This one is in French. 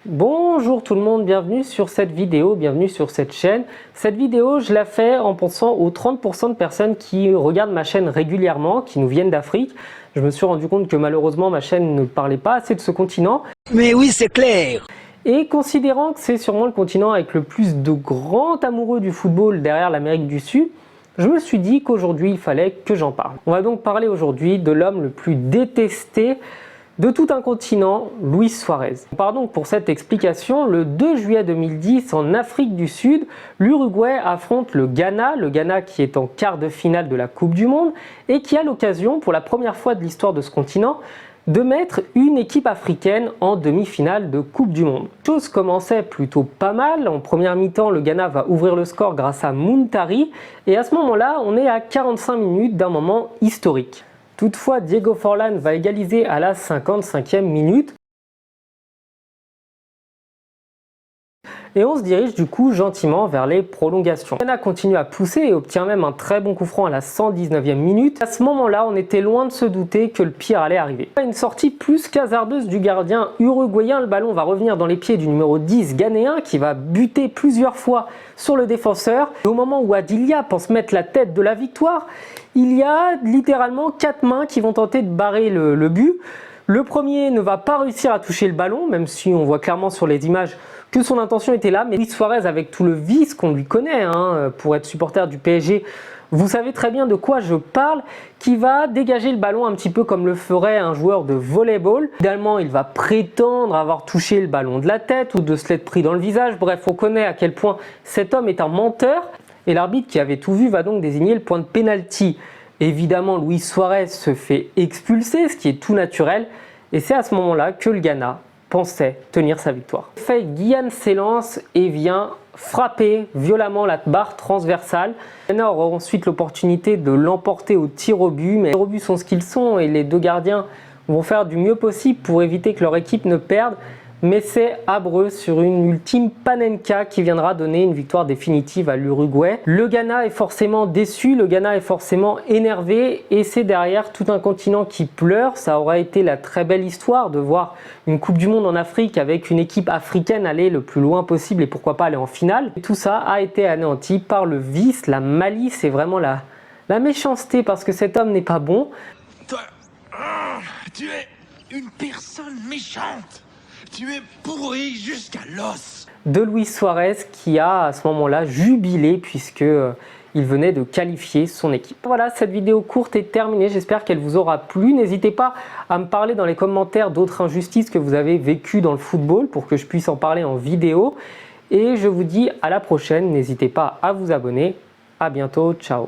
Bonjour tout le monde, bienvenue sur cette vidéo, bienvenue sur cette chaîne. Cette vidéo, je la fais en pensant aux 30% de personnes qui regardent ma chaîne régulièrement, qui nous viennent d'Afrique. Je me suis rendu compte que malheureusement ma chaîne ne parlait pas assez de ce continent. Mais oui, c'est clair. Et considérant que c'est sûrement le continent avec le plus de grands amoureux du football derrière l'Amérique du Sud, je me suis dit qu'aujourd'hui il fallait que j'en parle. On va donc parler aujourd'hui de l'homme le plus détesté de tout un continent, Luis Suarez. On part donc pour cette explication. Le 2 juillet 2010, en Afrique du Sud, l'Uruguay affronte le Ghana qui est en quart de finale de la Coupe du Monde et qui a l'occasion, pour la première fois de l'histoire de ce continent, de mettre une équipe africaine en demi-finale de Coupe du Monde. La chose commençait plutôt pas mal. En première mi-temps, le Ghana va ouvrir le score grâce à Muntari et à ce moment-là, on est à 45 minutes d'un moment historique. Toutefois, Diego Forlán va égaliser à la 55e minute. Et on se dirige du coup gentiment vers les prolongations. Le Ghana continue à pousser et obtient même un très bon coup franc à la 119e minute. À ce moment-là, on était loin de se douter que le pire allait arriver. Une sortie plus qu'hasardeuse du gardien uruguayen, le ballon va revenir dans les pieds du numéro 10 ghanéen qui va buter plusieurs fois sur le défenseur. Et au moment où Adilia pense mettre la tête de la victoire, il y a littéralement 4 mains qui vont tenter de barrer le but. Le premier ne va pas réussir à toucher le ballon, même si on voit clairement sur les images que son intention était là. Mais Luis Suarez, avec tout le vice qu'on lui connaît pour être supporter du PSG, vous savez très bien de quoi je parle, qui va dégager le ballon un petit peu comme le ferait un joueur de volleyball. Idéalement, il va prétendre avoir touché le ballon de la tête ou de se l'être pris dans le visage. Bref, on connaît à quel point cet homme est un menteur. Et l'arbitre qui avait tout vu va donc désigner le point de pénalty. Évidemment, Luis Suarez se fait expulser, ce qui est tout naturel. Et c'est à ce moment-là que le Ghana pensait tenir sa victoire. Gyan s'élance et vient frapper violemment la barre transversale. Le Ghana aura ensuite l'opportunité de l'emporter au tir au but, mais les tirs au but sont ce qu'ils sont et les deux gardiens vont faire du mieux possible pour éviter que leur équipe ne perde. Mais c'est Abreu sur une ultime panenka qui viendra donner une victoire définitive à l'Uruguay. Le Ghana est forcément déçu, le Ghana est forcément énervé et c'est derrière tout un continent qui pleure. Ça aurait été la très belle histoire de voir une Coupe du Monde en Afrique avec une équipe africaine aller le plus loin possible et pourquoi pas aller en finale. Et tout ça a été anéanti par le vice, la malice et vraiment la méchanceté parce que cet homme n'est pas bon. Toi, tu es une personne méchante. Tu es pourri jusqu'à l'os. De Luis Suarez qui a à ce moment-là jubilé puisque il venait de qualifier son équipe. Voilà, cette vidéo courte est terminée. J'espère qu'elle vous aura plu. N'hésitez pas à me parler dans les commentaires d'autres injustices que vous avez vécues dans le football pour que je puisse en parler en vidéo. Et je vous dis à la prochaine. N'hésitez pas à vous abonner. À bientôt. Ciao.